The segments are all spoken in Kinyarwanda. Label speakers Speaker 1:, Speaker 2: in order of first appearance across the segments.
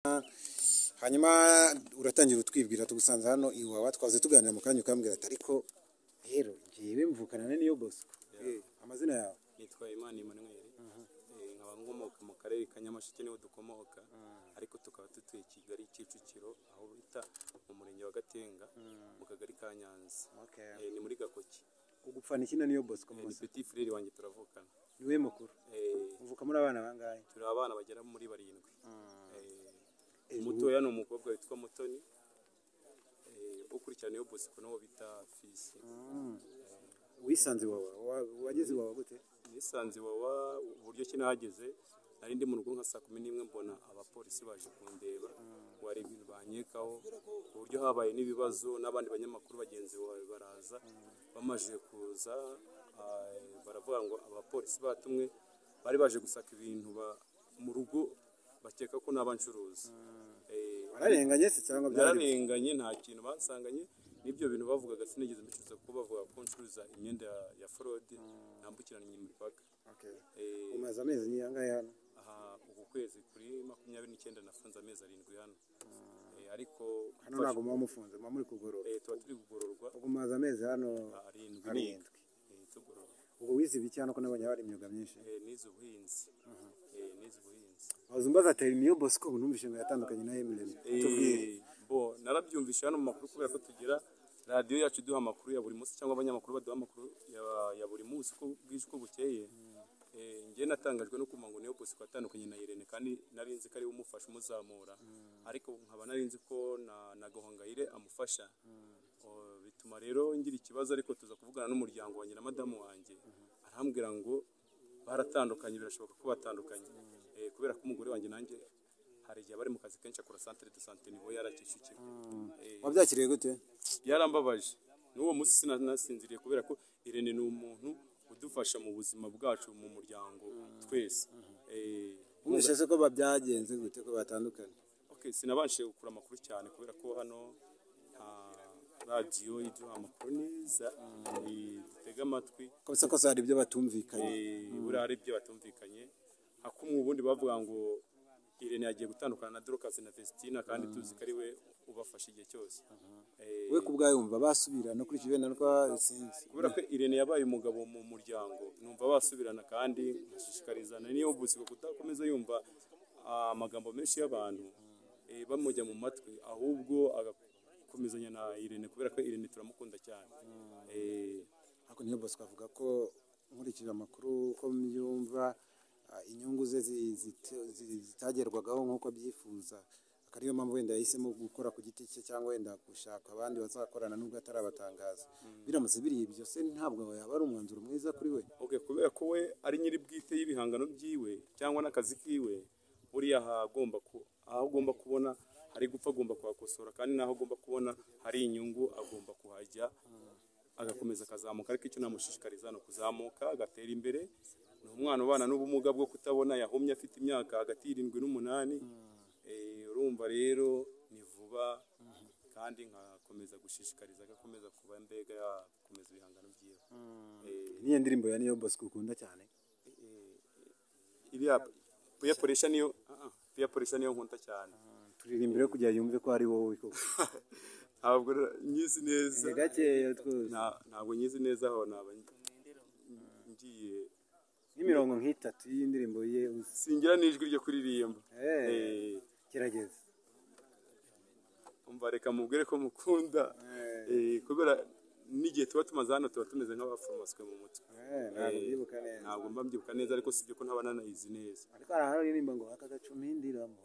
Speaker 1: hanyuma uratangira utwibwira tugusanze hano iwawa twaze tuganira mu kanya ukambwira ati ariko rero ngiye mvukana n'iyo Bosco. Amazina yawe?
Speaker 2: Nitwa Imana Emmanuel. Nkaba nkomoka mu karere ka Nyamasheke niho dukomoka, ariko tukaba tutuye Kigali Kicukiro aho bita mu murenge wa Gatenga mu kagari ka Nyanza. Ni muri Gakoki.
Speaker 1: Ugupfana ikina n'iyo Bosco mu
Speaker 2: petit frère wanjye turavukana.
Speaker 1: Niwe mukuru? Uvuka muri abana bangahe?
Speaker 2: Turi abana bagera muri 7. Umutoya ni umukobwa witwa Mutoni, ukurikirana iyo Bosco nawo bita Fisi.
Speaker 1: Wisanze wawa wageze wawa gute?
Speaker 2: Nisanze wawa uburyo ki nahageze, nari ndi mu rugo nka saa 11 mbona abapolisi baje kundeba, wari ibintu banyekaho uburyo habaye n'ibibazo, n'abandi banyamakuru bagenzi bawe baraza, bamaje kuza baravuga ngo abapolisi batumwe bari baje gusaka ibintu mu rugo, bakeka ko n'abancuruza.
Speaker 1: Bararenganye se cyangwa
Speaker 2: byararenganye? Nta kintu basanganye n'ibyo bintu bavugaga, sinigeze mbicuza kuko bavuga ko ncuruza imyenda ya fraude nambukirana imipaka.
Speaker 1: Umaze amezi angahe hano?
Speaker 2: Uku kwezi kuri 29 nafunze amezi 7 hano. Ariko
Speaker 1: hano ntabwo muba mufunze, muba muri kugororwa?
Speaker 2: Tuba turi kugororwa.
Speaker 1: Ubwo umaze amezi hano 7
Speaker 2: tugororwa.
Speaker 1: Ubwo wize ibiki hano ko nabonye hari imyuga myinshi?
Speaker 2: Nize ubuhinzi. Nize ubuhinzi.
Speaker 1: Uzumbaza ati niyo Bosco numvishe ngo yatandukanye na Eminem. Tubwire.
Speaker 2: Narabyumvisha hano mu makuru kubera ko tugira radio yacu duha amakuru ya buri munsi, cyangwa abanyamakuru baduha amakuru ya buri munsi ko bwije ko bukeye. Ngiye natangajwe no kumva ngo niyo Bosco atandukanye na Irene, kandi narinzi ko ari umufasha umuzamura, ariko nkaba narinzi ko na Gahongayire amufasha. Bituma rero ngira ikibazo, ariko tuza kuvugana n'umuryango wanjye na madamu wanjye, arambwira ngo baratandukanye, birashoboka ko batandukanye kubera ko umugore wanjye nanjye hari igihe bari mu kazi kenshi akora centre de santé niho yarakishukira.
Speaker 1: Wabyakiriye gute?
Speaker 2: Yarambabaje. N'uwo munsi sinasinziriye kubera ko Irene ni umuntu udufasha mu buzima bwacu mu muryango twese.
Speaker 1: Umwishe se ko babyagenze gute ko batandukanye?
Speaker 2: Sinabashije gukura amakuru cyane kubera ko hano radio iduha amakuru neza, dutega amatwi
Speaker 1: ko hari ibyo batumvikanye.
Speaker 2: Buri hari ibyo batumvikanye, akumwe ubundi bavuga ngo Irene yagiye gutandukana na Dorcas na Vestina, kandi tuzi ko ari we ubafasha igihe cyose.
Speaker 1: We kubwayo wumva basubirana kuri kibena nuko sinzi,
Speaker 2: kubera ko Irene yabaye umugabo mu muryango, numva basubirana, kandi nkashishikarizana niyo Bosco kutakomeza yumva amagambo menshi y'abantu bamujya mu matwi, ahubwo agakomezanya na Irene kubera ko Irene turamukunda cyane.
Speaker 1: Ariko niyo Bosco avuga ko nkurikije amakuru ko mbyumva inyungu ze zitagerwagaho nk'uko abyifuza, akariyo mpamvu wenda yahisemo gukora ku giti cye, cyangwa wenda gushaka abandi bazakorana nubwo atarabatangaza. Biramutse biri ibyo se ntabwo yaba ari umwanzuro mwiza kuri we?
Speaker 2: Kubera ko we ari nyiri bwite y'ibihangano byiwe cyangwa n'akazi kiwe, buriya aho agomba kubona hari gupfa agomba kuhakosora, kandi naho agomba kubona hari inyungu agomba kuhajya agakomeza akazamuka. Ariko icyo namushishikariza no kuzamuka agatera imbere. Ni umwana ubana n'ubumuga bwo kutabona, yahumye afite imyaka hagati y'7 n'8. Urumva rero ni vuba, kandi nkakomeza gushishikariza agakomeza kuba mbega yakomeza ibihangano byiwe.
Speaker 1: Niyo ndirimbo ya niyo Bosco ukunda cyane?
Speaker 2: Iriya Puyaporesha niyo nkunda cyane.
Speaker 1: Turirimbire kugira yumve ko ari wowe koko.
Speaker 2: Ntabwo nyizi neza,
Speaker 1: gakeya twose.
Speaker 2: Ntabwo nyizi neza aho naba ngiye
Speaker 1: n'imirongo nk'itatu y'indirimbo ye.
Speaker 2: Singira n'ijwi ryo kuririmba.
Speaker 1: Kirageze.
Speaker 2: Umva reka mubwire ko mukunda, kubera n'igihe tuba tumaze hano tuba tumeze nk'abaformaswe mu mutwe. Ntabwo mba mbyibuka neza, ariko sibyo ko ntaba nanayizi neza.
Speaker 1: Ariko araharirimba ngo akagacuma indiramo.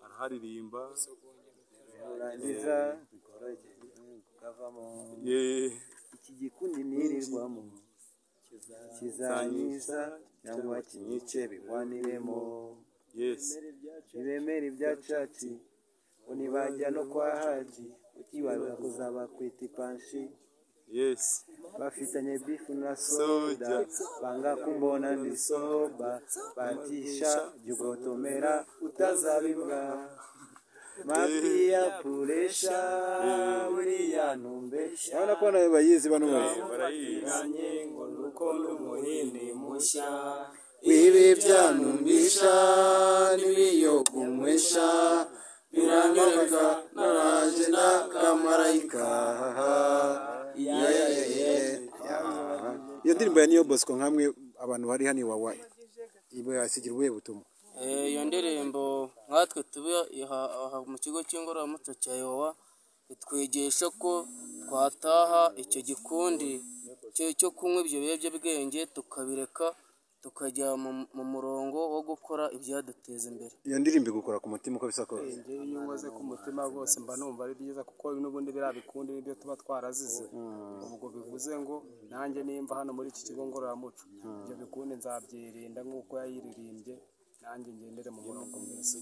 Speaker 2: Araharirimba.
Speaker 1: Urangiza kukavamo. Iki gikundi nirirwamo kizanyiza cyangwa kinyice bigwaniremo. Ibemera ibyacaci unibajya no kwa Haji, ukibaruka kuzaba kwita ipanshi. Bafitanye bifu na soda, banga kumbona ndi soba, batisha jugotomera utazabimbwa. Mapia puresha buriya ntumbesha. Urabona ko nawe bayizi bano
Speaker 2: barayizi.
Speaker 1: Ngo nuko n'umuhini mushya
Speaker 3: wibi byanumbisha n'ibiyokunywesha biranyereka naraje n'akamarayika.
Speaker 1: iyo ndirimbo ya Niyo Bosco nkamwe abantu bari hano Iwawa ibe yasigira ubuhe butumwa?
Speaker 4: Iyo ndirimbo nkatwe tuba mu kigo cy'ingororamuco cya Iwawa itwigisha ko twataha icyo gikundi cyo kunywa ibyo biyobyabwenge tukabireka tukajya mu murongo wo gukora ibyaduteza imbere.
Speaker 1: Iyo ndirimbo igukora ku mutima uko bisa kose?
Speaker 2: Iyo nkoze ku mutima rwose mba numva ari byiza kuko n'ubundi biriya bikundi nibyo tuba twarazize. Ubwo bivuze ngo nanjye nimba hano muri iki kigo ngororamuco ibyo bikundi nzabyirinda nk'uko yayiririmbye, nanjye ngendere mu murongo mwiza.